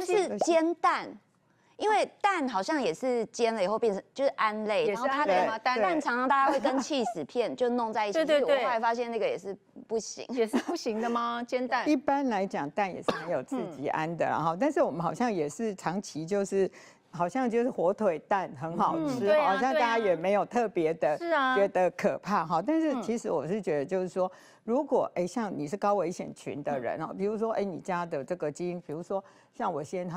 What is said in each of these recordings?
是煎蛋。因为蛋好像也是煎了以后变成就是胺类，然后它的蛋常常大家会跟起司片就弄在一起，对，我后来发现那个也是不行，也是不行的吗？煎蛋一般来讲，蛋也是很有刺激胺的，然后但是我们好像也是长期就是。好像就是火腿蛋很好吃，好像大家也没有特别的觉得可怕哈。但是其实我是觉得，就是说，如果像你是高危险群的人哦，比如说你家的这个基因，比如说像我先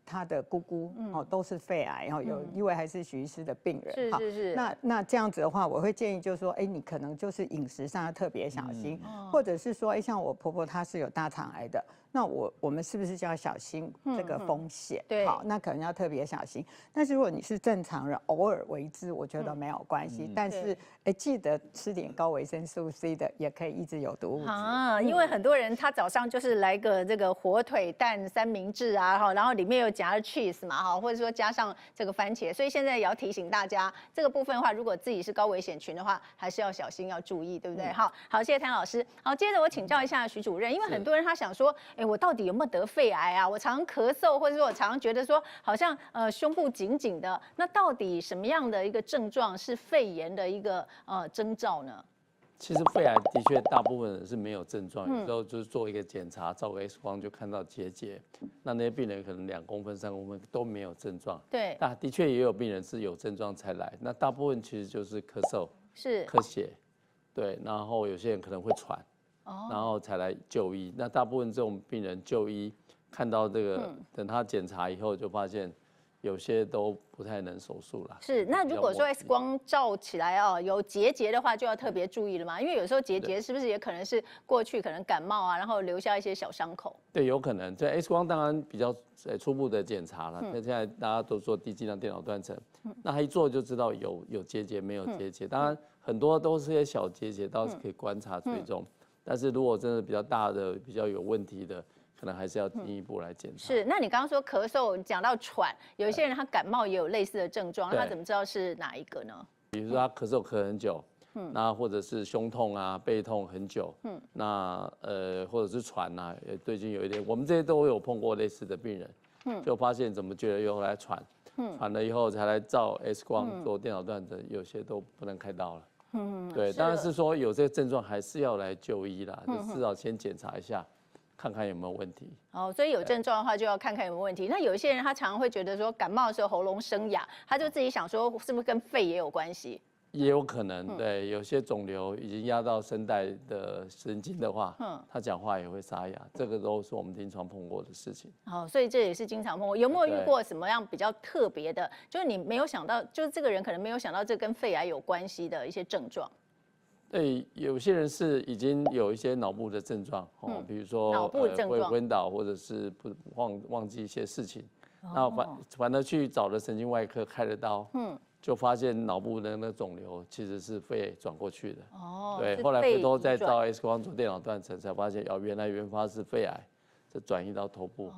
他的姑姑都是肺癌，然后有一位还是许医师的病人，是。那这样子的话，我会建议就是说，你可能就是饮食上要特别小心，或者是说，像我婆婆她是有大肠癌的。那我们是不是就要小心这个风险？对，好，那可能要特别小心。但是如果你是正常人，偶尔为之，我觉得没有关系。但是记得吃点高维生素 C 的，也可以抑制有毒物质啊。因为很多人他早上就是来个这个火腿蛋三明治啊，然后里面又夹了 cheese 嘛，或者说加上这个番茄，所以现在也要提醒大家，这个部分的话，如果自己是高危险群的话，还是要小心，要注意，对不对？好，谢谢谭老师。好，接着我请教一下徐主任，因为很多人他想说，我到底有没有得肺癌啊？我常咳嗽，或者说我常觉得说好像胸部紧紧的，那到底什么样的一个症状是肺炎的一个征兆呢？其实肺癌的确大部分人是没有症状，有时候就是做一个检查，照个 X 光就看到结节。那些病人可能2公分、3公分都没有症状。对，那的确也有病人是有症状才来，那大部分其实就是咳嗽、咳血，对，然后有些人可能会喘。然后才来就医。那大部分这种病人就医，看到这个，等他检查以后就发现，有些都不太能手术了。是，那如果说 X 光照起来有结节的话，就要特别注意了嘛，因为有时候结节是不是也可能是过去可能感冒啊，然后留下一些小伤口？对，有可能。这 X 光当然比较初步的检查了，那现在大家都做低剂量电脑断层，那他一做就知道有结节没有结节。当然很多都是些小结节，倒是可以观察追踪。但是如果真的比较大的、比较有问题的，可能还是要进一步来检查。是，那你刚刚说咳嗽，讲到喘，有一些人他感冒也有类似的症状，那他怎么知道是哪一个呢？比如说他咳嗽咳很久，那或者是胸痛啊、背痛很久，那或者是喘啊，最近有一点，我们这些都有碰过类似的病人，就发现怎么觉得又来喘，喘了以后才来照 X 光做电脑断层，有些都不能开刀了。对，当然是说有这个症状还是要来就医啦，就至少先检查一下，看看有没有问题。所以有症状的话就要看看有没有问题。那有一些人他常常会觉得说感冒的时候喉咙生哑，他就自己想说是不是跟肺也有关系？也有可能，对，有些肿瘤已经压到声带的神经的话，他讲话也会沙哑，这个都是我们临床碰过的事情。所以这也是经常碰过。有没有遇过什么样比较特别的？就是你没有想到，就是这个人可能没有想到这跟肺癌有关系的一些症状。对，有些人是已经有一些脑部的症状，比如说脑部症状会昏倒，或者是忘记一些事情，那反而去找了神经外科开了刀，就发现脑部的那个肿瘤其实是肺转过去的。对，后来回头再照 X 光做电脑断层，才发现原来原发是肺癌，这转移到头部。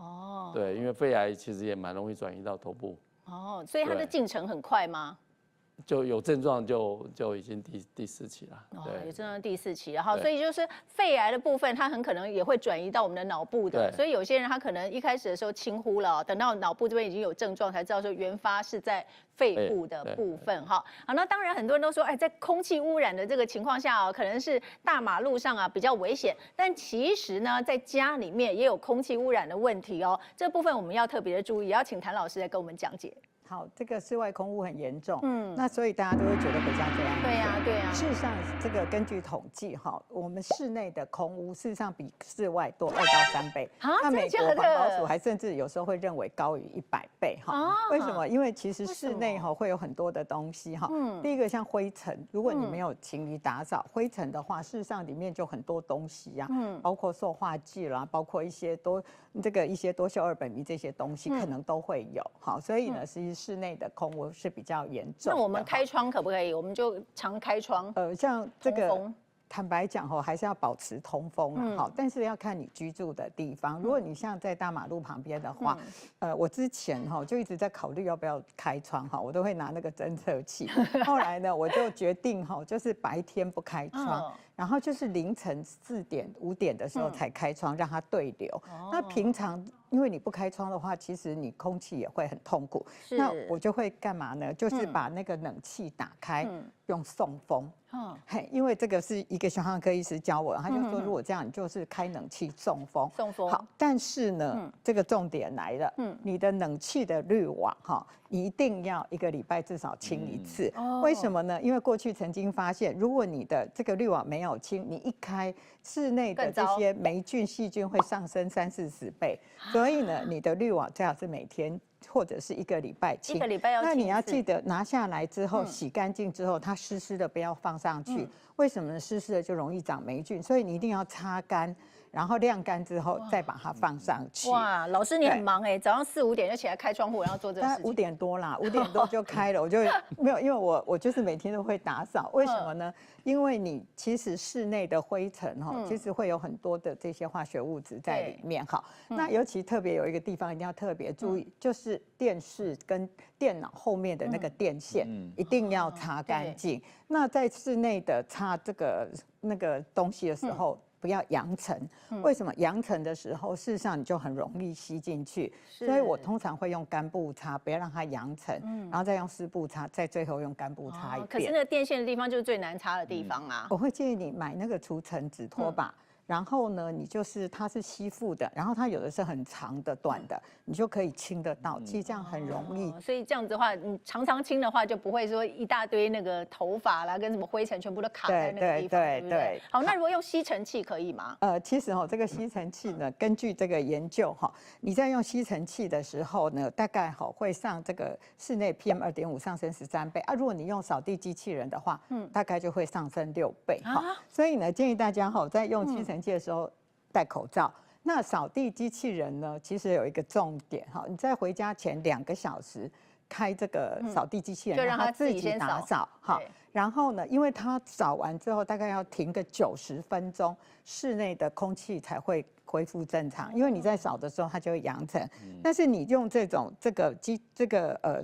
对，因为肺癌其实也蛮容易转移到头部。所以它的进程很快吗？就有症状就已经第4期了，有症状第4期，然后所以就是肺癌的部分，它很可能也会转移到我们的脑部的，所以有些人他可能一开始的时候轻忽了，等到脑部这边已经有症状，才知道说原发是在肺部的部分好，那当然很多人都说，在空气污染的这个情况下可能是大马路上比较危险，但其实呢，在家里面也有空气污染的问题这部分我们要特别的注意，也要请谭老师来跟我们讲解。好，这个室外空污很严重，那所以大家都会觉得回家最安全。对呀。事实上，这个根据统计我们室内的空污事实上比室外多2到3倍。那美国环保署还甚至有时候会认为高于100倍为什么？因为其实室内会有很多的东西第一个像灰尘，如果你没有勤于打扫，灰尘的话，事实上里面就很多东西包括塑化剂啦，包括一些多溴二苯醚这些东西可能都会有所以呢，其实室内的空污是比较严重的。那我们开窗可不可以？我们就常开窗。像这个。坦白讲还是要保持通风但是要看你居住的地方。如果你像在大马路旁边的话，我之前就一直在考虑要不要开窗我都会拿那个侦测器。后来呢，我就决定就是白天不开窗，然后就是凌晨4点5点的时候才开窗，让它对流。那平常因为你不开窗的话，其实你空气也会很痛苦。那我就会干嘛呢？就是把那个冷气打开，用送风。嘿，因为这个是一个胸腔科医师教我，他就说如果这样，你就是开冷气送风。送风。好，但是呢，这个重点来了，你的冷气的滤网你一定要1个礼拜至少清1次。为什么呢？因为过去曾经发现，如果你的这个滤网没有清，你一开室内的这些霉菌细菌会上升30-40倍。所以呢，你的滤网最好是每天或者是1个礼拜清。1个礼拜要清。那你要记得拿下来之后洗干净之后，它湿湿的不要放上去。为什么呢？湿湿的就容易长霉菌，所以你一定要擦干。然后晾干之后再把它放上去。哇，老师你很忙哎，早上4、5点就起来开窗户，然后做这个事情。5点多啦，5点多就开了，我就没有，因为我就是每天都会打扫。为什么呢？因为你其实室内的灰尘其实会有很多的这些化学物质在里面哈。那尤其特别有一个地方一定要特别注意，就是电视跟电脑后面的那个电线一定要擦干净。那在室内的擦那个东西的时候，不要扬尘。为什么扬尘的时候，事实上你就很容易吸进去。所以我通常会用干布擦，不要让它扬尘，然后再用湿布擦，再最后用干布擦一遍。可是那个电线的地方就是最难擦的地方啊。我会建议你买那个除尘纸拖把。然后呢，你就是它是吸附的，然后它有的是很长的、短的，你就可以清得到。其实这样很容易。所以这样子的话，你常常清的话，就不会说一大堆那个头发啦，跟什么灰尘全部都卡在那个地方，对不对？好，那如果用吸尘器可以吗？其实这个吸尘器呢，根据这个研究你在用吸尘器的时候呢，大概会上这个室内 PM2.5上升13倍啊。如果你用扫地机器人的话，大概就会上升6倍所以呢，建议大家在用吸尘器的时候戴口罩。那扫地机器人呢，其实有一个重点你在回家前2个小时开这个扫地机器人，就让它自己打扫然后呢，因为它扫完之后大概要停个90分钟，室内的空气才会恢复正常。因为你在扫的时候它就会扬尘，但是你用这个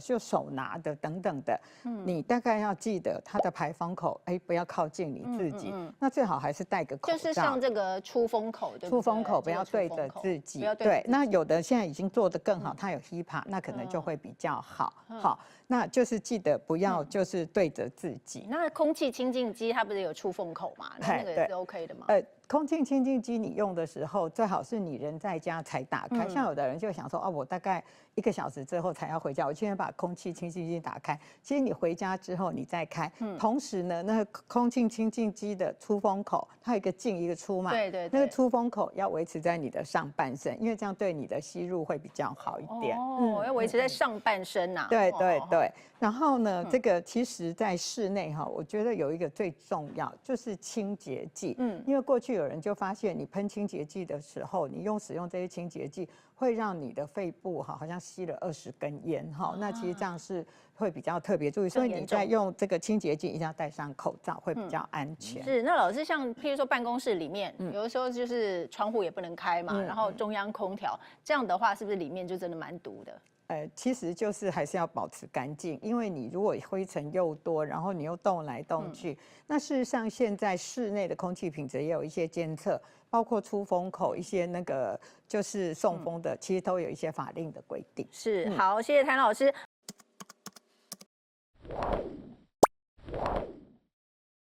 就手拿的等等的，你大概要记得它的排风口不要靠近你自己，那最好还是戴个口罩，就是像这个出风口，对不对？出风口不要对着自己，对。那有的现在已经做得更好，它有 HEPA， 那可能就会比较好。好，那就是记得不要就是对着自己。那空气清净机它不是有出风口吗？那个也是 OK 的吗？空气清净机你用的时候，最好是你人在家才打开。像有的人就想说，我大概1个小时之后才要回家，我今天把空气清净机打开。其实你回家之后你再开，同时呢，那个空气清净机的出风口，它有一个进一个出嘛，对，那个出风口要维持在你的上半身，因为这样对你的吸入会比较好一点。要维持在上半身呐。对。然后呢，这个其实在室内我觉得有一个最重要就是清洁剂。因为过去有人就发现，你喷清洁剂的时候，你使用这些清洁剂，会让你的肺部好像吸了20根烟那其实这样是会比较特别注意，所以你在用这个清洁剂一定要戴上口罩，会比较安全。是，那老师像譬如说办公室里面，有的时候就是窗户也不能开嘛，然后中央空调，这样的话是不是里面就真的蛮毒的？其实就是还是要保持干净，因为你如果灰尘又多，然后你又动来动去，那事实上现在室内的空气品质也有一些监测，包括出风口一些那个就是送风的，其实都有一些法令的规定。是，好，谢谢谭老师。